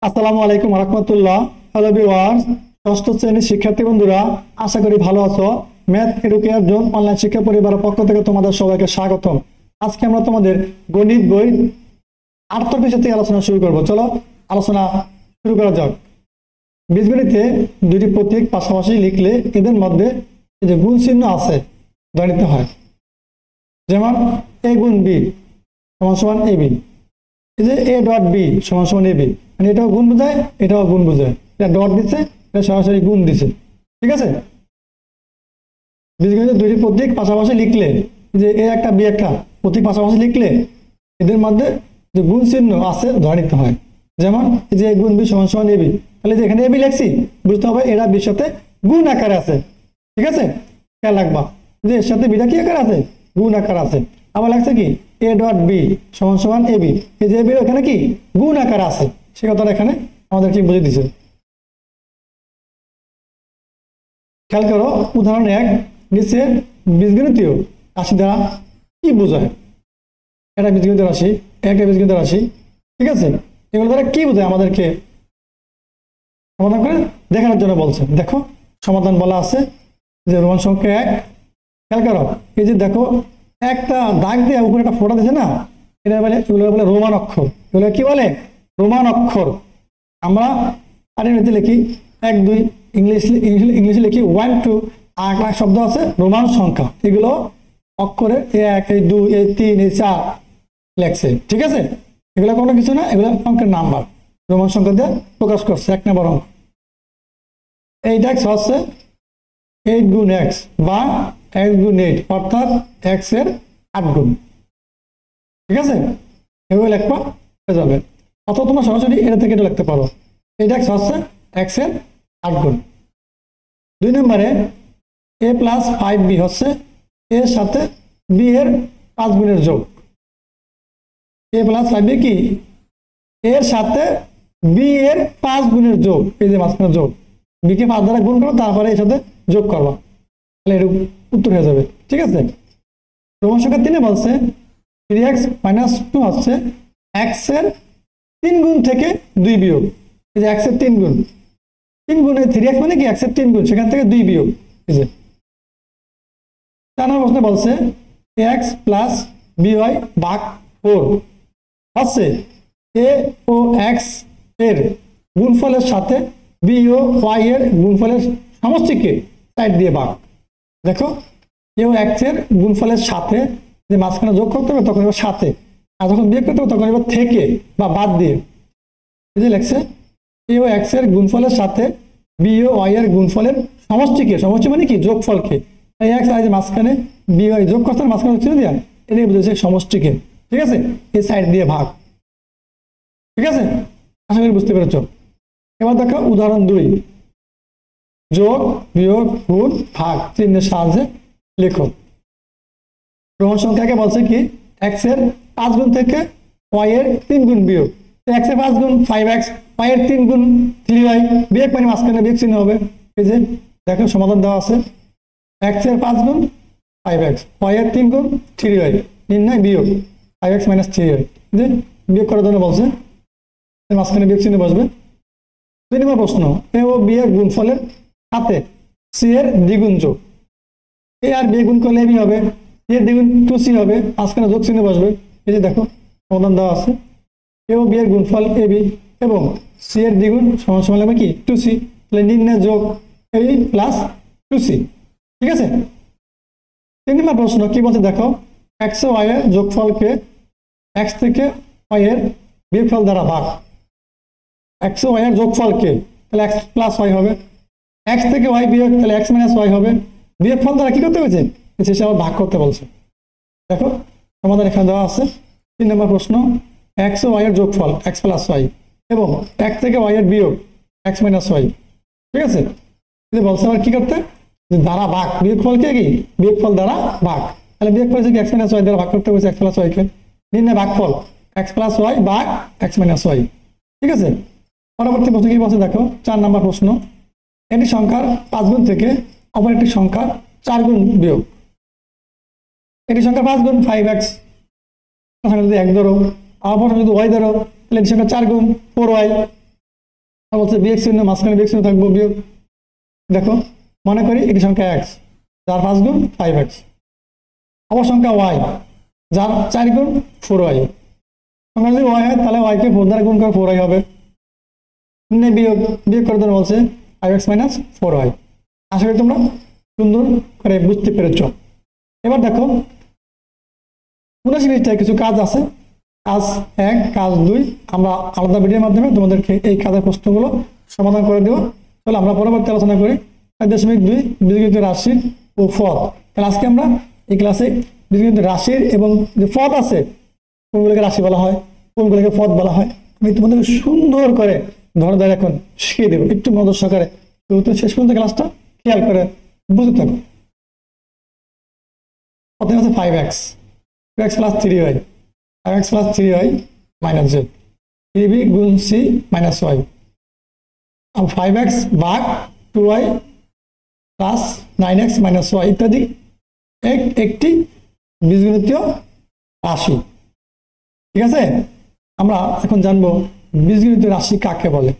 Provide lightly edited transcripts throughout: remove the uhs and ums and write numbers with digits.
আসসালামু আলাইকুম রহমতুল্লাহ। Hello viewers, ষষ্ঠ শ্রেণীর শিক্ষার্থী বন্ধুরা, আশা করি ভালো আছো। ম্যাথ এডুকেয়ার জোন অনলাইন শিক্ষা পরিবারের পক্ষ থেকে তোমাদের সবাইকে স্বাগতম। আজকে আমরা তোমাদের গণিত বই 78 পৃষ্ঠা থেকে আলোচনা শুরু করব। চলো আলোচনা শুরু করা যাক। বীজগণিতে দুটি প্রতীক পাশাপাশি লিখলে এদের মধ্যে যে গুণ চিহ্ন আছে ধরে নিতে হয়। যেমন এ গুণ বি সমান সমান এ বি, এই যে এ ডট বি সমান সমান এ বি, মানে এটাও গুণ বোঝায় এটাও গুণ বোঝায়। এটা ডট দিচ্ছে, এটা সরাসরি গুণ দিচ্ছে। ঠিক আছে, বীজগণিতে দুইটি প্রতীক পাশাপাশি লিখলে, যে এ একটা বি একটা প্রতীক পাশাপাশি লিখলে এদের মধ্যে যে গুণ চিহ্ন আছে ধরে নিতে হয়। যেমন এই যে এ গুণ বি সমান সমান এ বি, তাহলে যে এখানে এ বি লিখছি বুঝতে হবে এরা বির সাথে গুণ আকারে আছে। ঠিক আছে, খেয়াল রাখবা যে এর সাথে বিটা কি আকার আছে, গুণ আকার আছে। আবার লাগছে কি এ ডট বি সমান সমান এ বি, এই যে বি এখানে কি গুণ আকার আছে, সে কথাটা এখানে আমাদের কি বুঝে দিছে। খেয়াল করো উদাহরণ 1, নিচে বীজগণিতীয় রাশি দ্বারা কি বোঝায়। এটা বীজগণিত রাশি, একটা বীজগণিত রাশি। ঠিক আছে, এগুলো দ্বারা কি বোঝায় আমাদেরকে সমাধান করে দেখানোর জন্য বলছে। দেখো সমাধান বলা আছে যে রোমান সংখ্যা 1। খেয়াল করো এই যে দেখো একটা দাগ দিয়ে উপরে একটা ফোঁটা দিছে না, এটা বলে এগুলো বলে রোমান অক্ষর। এগুলো কি বলে রোমান অক্ষর। আমরা আরবিতে লিখি 1 2, ইংলিশে লিখি 1 2, আর একটা শব্দ আছে রোমান সংখ্যা। এগুলো অক্ষরে 1 এই 2 এই 3 এই 4 লেখছে। ঠিক আছে, এগুলো কোনো কিছু না, এগুলো অঙ্কের নাম্বার রোমান সংখ্যা দিয়ে প্রকাশ করছে। 1 নম্বর অঙ্ক 8x হচ্ছে 8 গুণ x বা x গুণ 8, অর্থাৎ x এর 8 গুণ। ঠিক আছে, এগুলো লেখবা হয়ে যাবে। অথবা তোমরা সরাসরি এটা থেকে এটা লিখতে পারো, 8x হচ্ছে x এর 8 গুণ। 2 নম্বরে a প্লাস 5b হচ্ছে এর সাথে b এর 5 গুণের যোগ। a প্লাস 5b কি এর সাথে b এর 5 গুণের যোগ, এই যে মাঝখানে যোগ, b কে 5 দ্বারা গুণ করো তারপরে এর সাথে যোগ করবা, তাহলে এর উত্তর হয়ে যাবে। ঠিক আছে, রোমান সংখ্যা 3 বলছে 3x মাইনাস 2 হচ্ছে x এর 3 গুণ থেকে 2 বিয়োগ। এই যে x এর 3 গুণ, 3 গুণে 3x মানে কি x এর 3 গুণ, সেখান থেকে 2 বিয়োগ। এই যে 4 নম্বর প্রশ্নে বলছে ax প্লাস by ভাগ 4 হচ্ছে a ও x এর গুণফলের সাথে b ও y এর গুণফলের সমষ্টিকে সাইড দিয়ে ভাগ। দেখো a ও x এর গুণফলের সাথে যে মাঝখানে যোগ করতে হবে তখন এবার সাথে, আর যখন বিয়োগ করতে হবে তখন এবার থেকে বা বাদ দিয়ে। এই যে লেখছে a ও x এর গুণফলের সাথে b ও y এর গুণফলের সমষ্টিকে, সমষ্টি মানে কি যোগফলকে, এই x আর যে মাঝখানে b y যোগ করতে মাঝখানে ছিল দিয়া এটাই বুঝেছে সমষ্টিকে। ঠিক আছে, এই সাইড দিয়ে ভাগ। ঠিক আছে, আশা করি বুঝতে পেরেছ। এবার দেখো উদাহরণ 2, যোগ বিয়োগ গুণ ভাগ চিহ্নের সাহায্যে লেখো। রোমান সংখ্যাকে বলছে কি x এর 5 গুণ থেকে y এর 3 গুণ বিয়োগ। x এর 5 গুণ 5x, y এর 3 গুণ 3y, বিয়োগ মানে মাঝখানে বিয়োগ চিহ্ন হবে। এই যে দেখো সমাধান দেওয়া আছে x এর 5 গুণ 5x, y এর 3 গুণ 3y, নির্ণয় বিয়োগ 5x মাইনাস 3y। যে বিয়োগ করার জন্য বলছে মাঝখানে বিয়োগ চিহ্ন বসবে। 2 নম্বর প্রশ্ন a ও b এর গুণফলের সাথে c এর দ্বিগুণ যোগ। a আর b গুণ করলে b হবে, c এর দ্বিগুণ 2c হবে, মাঝখানে যোগ চিহ্ন বসবে। এই যে দেখো সমাধান দেওয়া আছে a ও b এর গুণফল ab এবং c এর দ্বিগুণ সমান সমান হবে কি 2c, তাহলে নির্ণয় যোগ a প্লাস 2c। ঠিক আছে, 3 নম্বর প্রশ্ন কি বলছে দেখো x ও y এর যোগফলকে x থেকে y এর বিয়োগফল দ্বারা ভাগ। x ও y এর যোগফলকে তাহলে x প্লাস y হবে, x থেকে y বিয়োগ তাহলে x মাইনাস y হবে, বিয়োগফল দ্বারা কি করতে হয়েছে শেষে আবার ভাগ করতে বলছে। দেখো সমাধান এখানে দেওয়া আছে। 3 নম্বর প্রশ্ন x ও y এর যোগফল x প্লাস y এবং x থেকে y এর বিয়োগ x মাইনাস y। ঠিক আছে, বলছে আবার কি করতে দ্বারা ভাগ, বিয়োগফলকে কি বিয়োগফল দ্বারা ভাগ, তাহলে বিয়োগফল কি x মাইনাস y দ্বারা ভাগ করতে হয়েছে x প্লাস y কে। নির্ণয় ভাগফল x প্লাস y ভাগ x মাইনাস y। ঠিক আছে, পরবর্তী প্রশ্ন কি বলছে দেখো 4 নম্বর প্রশ্ন একটি সংখ্যার 5 গুণ থেকে অপর একটি সংখ্যার 4 গুণ বিয়োগ। একটি সংখ্যার 5 গুণ 5x যদি 1 ধরো, অপর সংখ্যা যদি y ধরো তাহলে এটি সংখ্যা 4 গুণ 4y। আর বলছে বিয়োগ চিহ্ন, মাঝখানে বিয়োগ চিহ্ন থাকবো, বিয়োগ। দেখো মনে করি একটি সংখ্যা এক্স যার 5 গুণ 5x, অপর সংখ্যা ওয়াই যার 4 গুণ 4y। সংখ্যা যদি ওয়াই হয় তাহলে ওয়াইকে 4 দ্বারা গুণ করে 4y হবে। বিয়োগ বিয়োগ করে দেওয়া বলছে 5x মাইনাস 4y। আশা করি তোমরা সুন্দর করে বুঝতে পেরেছ। এবার দেখো 79 পৃষ্ঠায় কিছু কাজ আছে, কাজ 1 কাজ 2 আমরা আলাদা ভিডিওর মাধ্যমে তোমাদেরকে এই কাজের প্রশ্নগুলো সমাধান করে দেবো। তাহলে আমরা পরবর্তী আলোচনা করি 1.2 বীজগণিত রাশি ও পদ। তাহলে আজকে আমরা এই ক্লাসে বীজগণিত রাশির এবং যে পদ আছে কোনগুলোকে রাশি বলা হয়, কোনগুলোকে পদ বলা হয়, আমি তোমাদেরকে সুন্দর করে ধরে ধরে এখন শিখিয়ে দেবো। একটু মনোযোগ সহকারে শেষ পর্যন্ত ক্লাসটা খেয়াল করে বুঝতে থাকো। প্রথমে আছে 5x, 2x plus 3y, 5x plus 3y minus z, 3b গুণ c মাইনাস y, 5x ভাগ 2y plus 9x minus y ইত্যাদি একটি বীজগণিতীয় রাশি। ঠিক আছে, আমরা এখন জানবো বীজগণিতীয় রাশি কাকে বলে,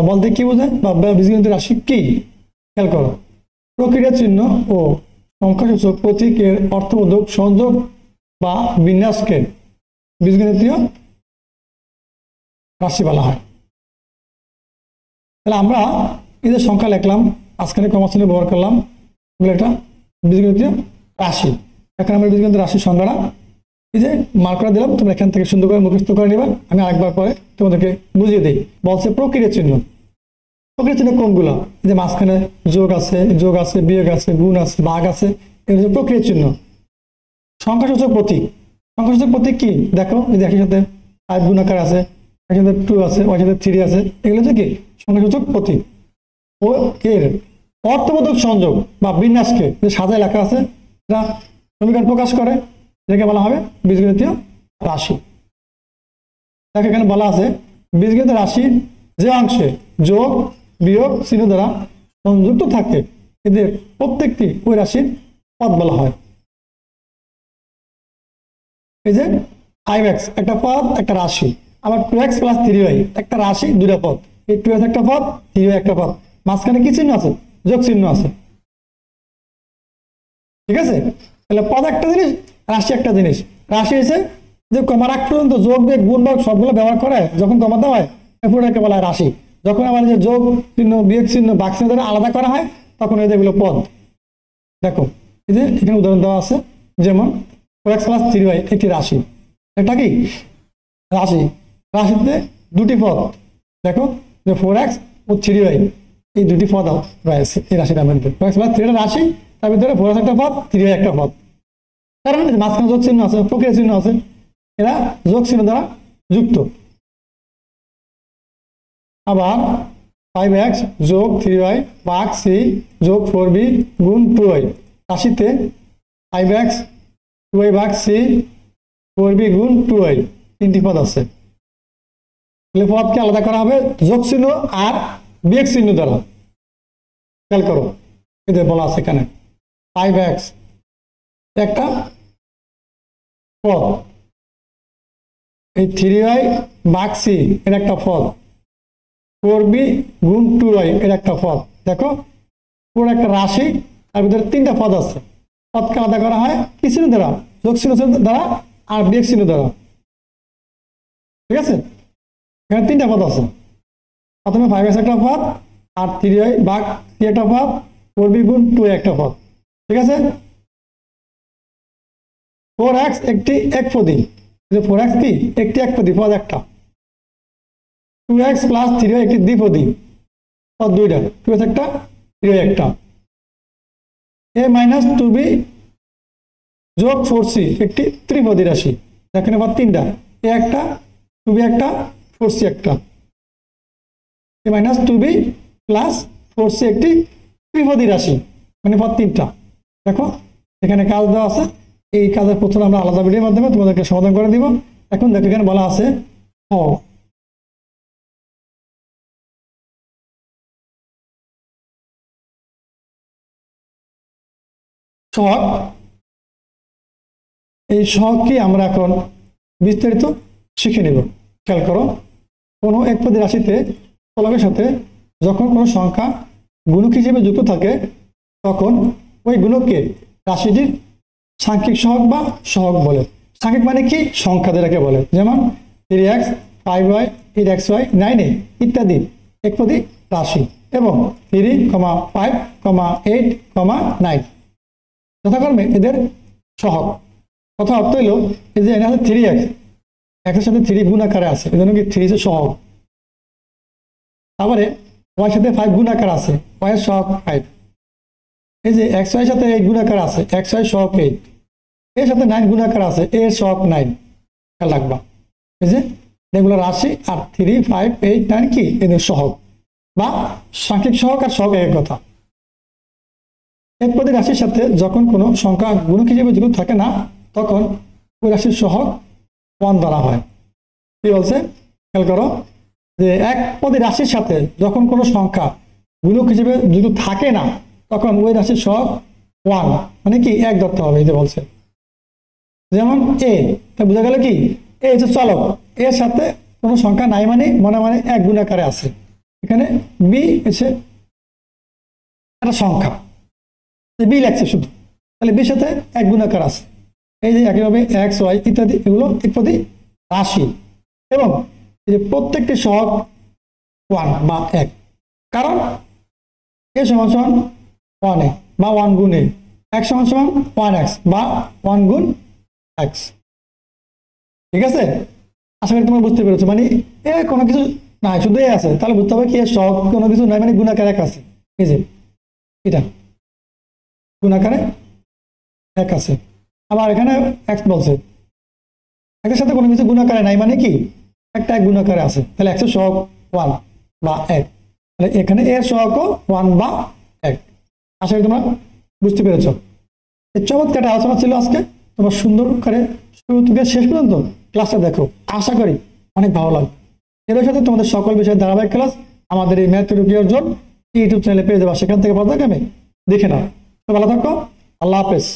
বলতে কি বোঝায় বা বীজগণিতীয় রাশি কি। খেয়াল করো, প্রক্রিয়া চিহ্ন ও সংখ্যাসূচক প্রতীকের অর্থবোধক সংযোগ বা বিন্যাসকে বীজগণিতীয় রাশি বলা হয়। তাহলে আমরা এই যে সংখ্যা লিখলাম, আজকাল ক্রমশ্রেণী ব্যবহার করলাম, এগুলো একটা বীজগণিতীয় রাশি। এখন আমরা বীজগণিতীয় রাশির সংখ্যাটা এই যে মার্ক করে দিলাম, তোমরা এখান থেকে সুন্দর করে মুখস্থ করে নিবা। আমি আরেকবার পরে তোমাদেরকে বুঝিয়ে দিই। বলছে প্রক্রিয়া চিহ্ন, প্রক্রিয়া চিহ্ন কোনগুলো? যে মাঝখানে যোগ আছে, বিয়োগ আছে, গুণ আছে, ভাগ আছে, এগুলো হচ্ছে প্রক্রিয়া চিহ্ন। সংখ্যাসূচক প্রতীক, সংখ্যাসূচক প্রতীক কি? দেখো এই যে একই সাথে 5 গুণাকার আছে, একই সাথে 2 আছে, ওই সাথে 3 আছে, এগুলো হচ্ছে কি সংখ্যাসূচক প্রতীক। ও এর অর্থবোধক সংযোগ বা বিন্যাসকে যে সাজায় লেখা আছে এটা সমীকরণ প্রকাশ করে, এটাকে বলা হবে বীজগণিতীয় রাশি। দেখো এখানে বলা আছে বীজগণিত রাশির যে অংশে যোগ বিয়োগ চিহ্ন দ্বারা সংযুক্ত থাকে এদের প্রত্যেকটি ওই রাশির পদ বলা হয়। এই যে 5x একটা পদ, একটা রাশি, আবার 2x প্লাস 3y একটা রাশি, দুইটা পদ। এই 2x একটা পদ, 3y একটা পদ, মাঝখানে কি চিহ্ন আছে? যোগ চিহ্ন আছে। ঠিক আছে, তাহলে পদ একটা জিনিস, রাশি একটা জিনিস। রাশি হয়েছে যে কমার আগ পর্যন্ত যোগ বিয়োগ গুণ ভাগ সবগুলো ব্যবহার করে, যখন কমা দেওয়া হয় পুরোটাকে বলা হয় রাশি। যখন আবার যে যোগ চিহ্ন বিয়োগ চিহ্ন ভাগ চিহ্ন দ্বারা আলাদা করা হয় তখন এই যেগুলো পদ। দেখো এই যে এখানে উদাহরণ দেওয়া আছে, যেমন 4x প্লাস 3y একটি রাশি। এটা কি রাশি? রাশিতে দুটি পদ, দেখো যে 4x ও 3y এই দুটি পদ রয়েছে এই রাশিটার মধ্যে। 4x প্লাস 3 রাশি, তার ভিতরে 4x একটা পদ, 3y একটা পদ। কারণ মাঝখানে যোগ চিহ্ন আছে, প্রক্রিয়া চিহ্ন আছে, এরা যোগ চিহ্ন দ্বারা যুক্ত। আবার 5x যোগ 3y ভাগ c যোগ 4b গুণ 2y রাশিতে 5x 2y ভাগ c 4b গুণ 2y তিনটি পদ আছে। তাহলে পদকে আলাদা করা হবে যোগ চিহ্ন আর বিয়োগ চিহ্ন দ্বারা। খেয়াল করো এদের বলা আছে এখানে 5x একটা পদ, এই 3y ভাগ c এর একটা পদ, 4b গুণ 2y এর একটা পদ। দেখো পুরো একটা রাশি, তার ভিতরে তিনটা পদ আছে। পদকে আলাদা করা হয় কি চিহ্ন দ্বারা? যোগ চিহ্ন দ্বারা আর বিয়োগ চিহ্ন দ্বারা। ঠিক আছে, এখানে তিনটা পদ আছে। প্রথমে 5x একটা পদ, আর 3y ভাগ c একটা পদ, 4b গুণ 2y একটা পদ। ঠিক আছে, 4x একটি একপদী, 4x কি একটি একপদী পদ একটা। 2x প্লাস 3y একটি দ্বিপদী পদ দুইটা, 2x একটা 3y একটা। a মাইনাস 2b যোগ 4c একটি ত্রিপদী রাশি। এখানে পদ তিনটা, a একটা, 2b একটা, 4c একটা। a minus 2b plus 4c একটি ত্রিপদী রাশি, মানে পদ তিনটা। দেখো এখানে কাজ দেওয়া আছে, এই কাজের প্রশ্ন আমরা আলাদা ভিডিওর মাধ্যমে তোমাদেরকে সমাধান করে দিব। এখন দেখো এখানে বলা আছে সহগ। এই সহগকে আমরা এখন বিস্তারিত শিখে নেব। খেয়াল করো, কোনো একপদী রাশিতে চলকের সাথে যখন কোনো সংখ্যা গুণক হিসেবে যুক্ত থাকে তখন ওই গুণককে রাশিটির সাংখ্যিক সহগ বা সহগ বলে। সাংখ্যিক মানে কি? সংখ্যা যেটাকে বলে, যেমন 3x 5y 8xy 9a ইত্যাদি একপদী রাশি এবং 3, 5, 8, 9 যথাক্রমে এদের সহগ। কথা অর্থ হইল এই যে এখানে আছে 3x, এর সাথে 3 গুণ আকারে আছে, এই জন্য কি 3 এর সহগ। তারপরে y এর সাথে 5 গুণ আকার আছে, y এর সহগ 5। এই যে xy এর সাথে 8 গুণ আকার আছে, xy সহগ 8। এর সাথে 9 গুণ আকার আছে, এর সহগ 9। খেয়াল রাখবা এই যে রেগুলার রাশি আর 3, 5, 8, 9 কি এদের সহগ বা সাংখ্যিক সহগ আর সহগ এক কথা। একপদী রাশির সাথে যখন কোনো সংখ্যা গুণক হিসেবে যুক্ত থাকে না তখন ওই রাশির সহগ 1 ধরা হয়। কি বলছে খেয়াল করো, যে একপদী রাশির সাথে যখন কোনো সংখ্যা গুণক হিসেবে যুক্ত থাকে না তখন ওই রাশির সহগ 1 মানে কি 1 ধরতে হবে। এই যে বলছে যেমন এ, তা বোঝা গেল কি এ হচ্ছে চলক, এর সাথে কোনো সংখ্যা নাই মানে মনে মানে 1 গুণ আকারে আছে। এখানে বি হচ্ছে একটা সংখ্যা, বি লাগছে শুধু, তাহলে বির সাথে 1 গুণ আকার আছে। এই যে একইভাবে এক্স ওয়াই ইত্যাদি এগুলো একপদী রাশি এবং এই যে প্রত্যেকটি সহগ 1 বা 1, কারণ এ সমান সমান 1 বা 1 গুণ এ, x সমান সমান 1x বা 1 গুণ x। ঠিক আছে, আশা করি তোমরা বুঝতে পেরেছো। মানে এ কোনো কিছু নাই, শুধু এ আছে, তাহলে বুঝতে হবে কি এর সহগ কোনো কিছু নাই মানে গুণাকার 1 আছে। এই যে এটা গুণাকারে 1 আছে। আবার এখানে x বলছে, একের সাথে কোনো কিছু গুণাকারে নাই মানে কি একটা 1 গুণাকারে আছে, তাহলে x এর সহগ 1 বা 1, তাহলে এখানে এর সহগও 1 বা 1। আশা করি তোমরা বুঝতে পেরেছ। এই চমৎকার আলোচনা ছিল আজকে। তোমরা সুন্দর করে শুরু থেকে শেষ পর্যন্ত ক্লাসটা দেখো, আশা করি অনেক ভালো লাগবে। এর সাথে তোমাদের সকল বিষয়ের ধারাবাহিক ক্লাস আমাদের এই ম্যাথ রুকিয়ার জন্য ইউটিউব চ্যানেলে পেয়ে যাবা, সেখান থেকে পর্যায়ক্রমে দেখে নাও। তো ভালো থাকো, আল্লাহ হাফেজ।